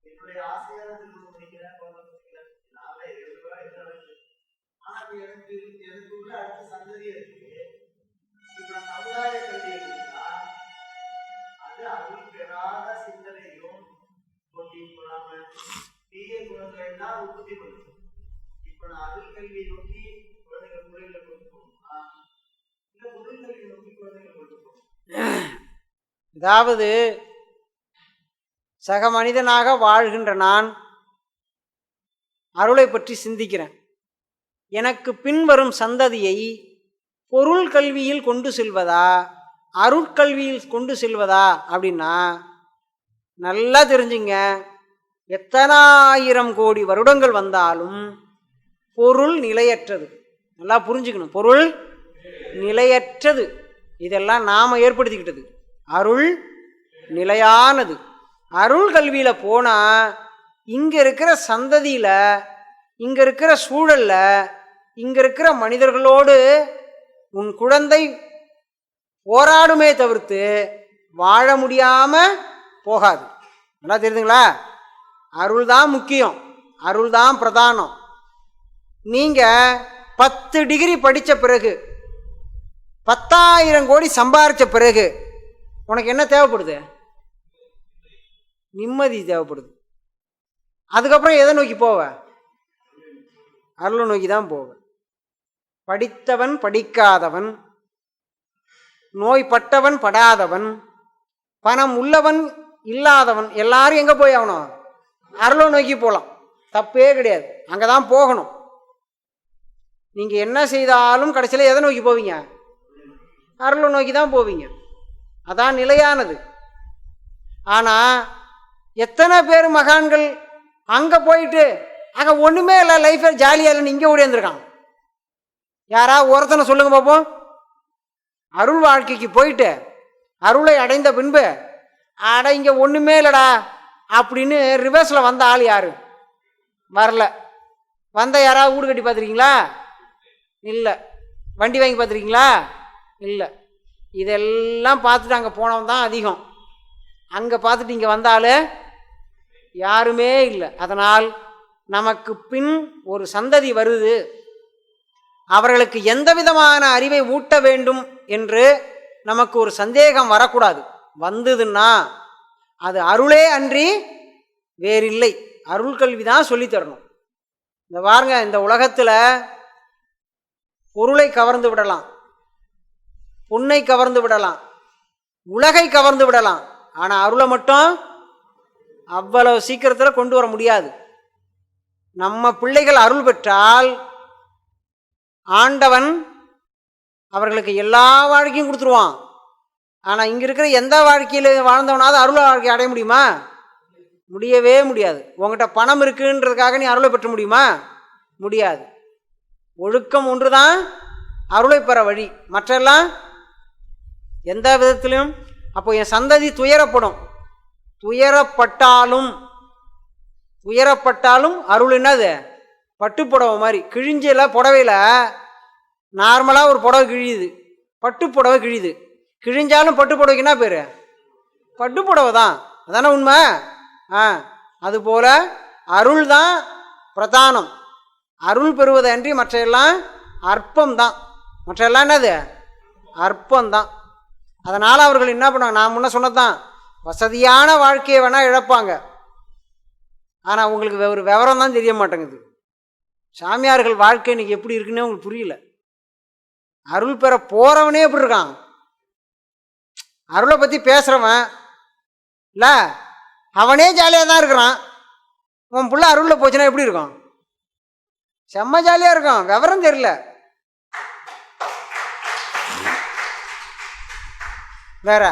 என்னுடைய ஆசையாக படிக்கிறேன். ஆனா எனக்கு உள்ள அடுத்த சந்ததி இருக்கு. இப்ப சமுதாய கல்வி இருந்தா அது அருள் பெறாத சிந்தனையும் தீய குணங்கள் தான் உற்பத்தி பண்ணும். இப்ப நான் அருள் கல்வியை நோக்கி குழந்தைகள் முறையில கொடுப்போம், இல்ல முதல் கல்வியை நோக்கி குழந்தைகள் கொடுப்போம். அதாவது சக மனிதனாக வாழ்கின்ற நான் அருளை பற்றி சிந்திக்கிறேன். எனக்கு பின்வரும் சந்ததியை பொருள் கல்வியில் கொண்டு செல்வதா அருட்கல்வியில் கொண்டு செல்வதா அப்படின்னா நல்லா தெரிஞ்சுங்க. எத்தனாயிரம் கோடி வருடங்கள் வந்தாலும் பொருள் நிலையற்றது. நல்லா புரிஞ்சுக்கணும், பொருள் நிலையற்றது. இதெல்லாம் நாம் ஏற்படுத்திக்கிட்டது. அருள் நிலையானது. அருள் கல்வியில் போனால் இங்கே இருக்கிற சந்ததியில், இங்கே இருக்கிற சூழலில், இங்கே இருக்கிற மனிதர்களோடு உன் குழந்தை போராடுமே தவிர்த்து வாழ முடியாமல் போகாது. நல்லா தெரியுதுங்களா? அருள் தான் முக்கியம், அருள் தான் பிரதானம். நீங்கள் 10 டிகிரி படித்த பிறகு 10,000 கோடி சம்பாதிச்ச பிறகு உனக்கு என்ன தேவைப்படுது? நிம்மதி தேவைப்படுது. அதுக்கப்புறம் எதை நோக்கி போவ? அருளை நோக்கி தான் போவ. படித்தவன் படிக்காதவன், நோய்பட்டவன் படாதவன், பணம் உள்ளவன் இல்லாதவன் எல்லாரும் எங்கே போய் ஆகணும்? அருளை நோக்கி போகலாம், தப்பே கிடையாது. அங்கே தான் போகணும். நீங்கள் என்ன செய்தாலும் கடைசியில் எதை நோக்கி போவீங்க? அருளை நோக்கி தான் போவீங்க. அதான் நிலையானது. ஆனால் எத்தனை பேர் மகான்கள் அங்கே போயிட்டு அங்கே ஒன்றுமே இல்லை, லைஃபே ஜாலியாக இல்லைன்னு இங்கே ஓடியாந்துருக்காங்க. யாராவது ஒருத்தனை சொல்லுங்க பார்ப்போம். அருள் வாழ்க்கைக்கு போயிட்டு அருளை அடைந்த பின்பு இங்கே ஒன்றுமே இல்லைடா அப்படின்னு ரிவர்ஸில் வந்த ஆள் யார்? வரல. வந்த யாராவது வீடு கட்டி பார்த்துருக்கீங்களா? இல்லை. வண்டி வாங்கி பார்த்துருக்கீங்களா? இல்லை. இதெல்லாம் பார்த்துட்டு அங்கே போனவன் தான் அதிகம். அங்கே பார்த்துட்டு இங்கே வந்தால் யாருமே இல்லை. அதனால் நமக்கு பின் ஒரு சந்ததி வருது, அவர்களுக்கு எந்த விதமான அறிவை ஊட்ட வேண்டும் என்று நமக்கு ஒரு சந்தேகம் வரக்கூடாது. வந்ததுன்னா அது அருளே அன்றி வேறில்லை. அருள் கல்வி தான் சொல்லித்தரணும். இந்த பாருங்க, இந்த உலகத்தில் பொருளை கவர்ந்து விடலாம், பொன்னை கவர்ந்து விடலாம், உலகை கவர்ந்து விடலாம். ஆனால் அருளை மட்டும் அவ்வளவு சீக்கிரத்தில் கொண்டு வர முடியாது. நம்ம பிள்ளைகள் அருள் பெற்றால் ஆண்டவன் அவர்களுக்கு எல்லா வாழ்க்கையும் கொடுத்துருவான். ஆனால் இங்கே இருக்கிற எந்த வாழ்க்கையில் வாழ்ந்தவனாவது அருளை வாழ்க்கை அடைய முடியுமா? முடியவே முடியாது. உங்கள்கிட்ட பணம் இருக்குன்றதுக்காக நீ அருளை பெற்ற முடியுமா? முடியாது. ஒழுக்கம் ஒன்று தான் அருளை பெற வழி, மற்றெல்லாம் எந்த விதத்திலும். அப்போ என் சந்ததி துயரப்படும். துயரப்பட்டாலும் அருள் என்னது? பட்டு புடவை மாதிரி கிழிஞ்சல புடவையில் நார்மலாக ஒரு புடவை கிழியுது, பட்டு புடவை கிழியுது. கிழிஞ்சாலும் பட்டு புடவைக்கு என்ன பேர்? பட்டு புடவை தான். அதானே உண்மை? அதுபோல் அருள் தான் பிரதானம். அருள் பெறுவதை அன்றி மற்றையெல்லாம் அற்பம்தான். மற்றையெல்லாம் என்னது? அற்பம்தான். அதனால் அவர்கள் என்ன பண்ணுவாங்க? நான் முன்ன சொன்னதான், வசதியான வாழ்க்கையை வேணால் இழப்பாங்க. ஆனால் உங்களுக்கு ஒரு விவரம் தான் தெரிய மாட்டேங்குது. சாமியார்கள் வாழ்க்கை இன்னைக்கு எப்படி இருக்குன்னே உங்களுக்கு புரியல. அருள் பெற போகிறவனே எப்படி இருக்கான்? அருளை பற்றி பேசுகிறவன் இல்லை, அவனே ஜாலியாக தான் இருக்கிறான். உன் பிள்ளை அருளில் போச்சுன்னா எப்படி இருக்கும்? செம்ம ஜாலியாக இருக்கும். விவரம் தெரியல. வேற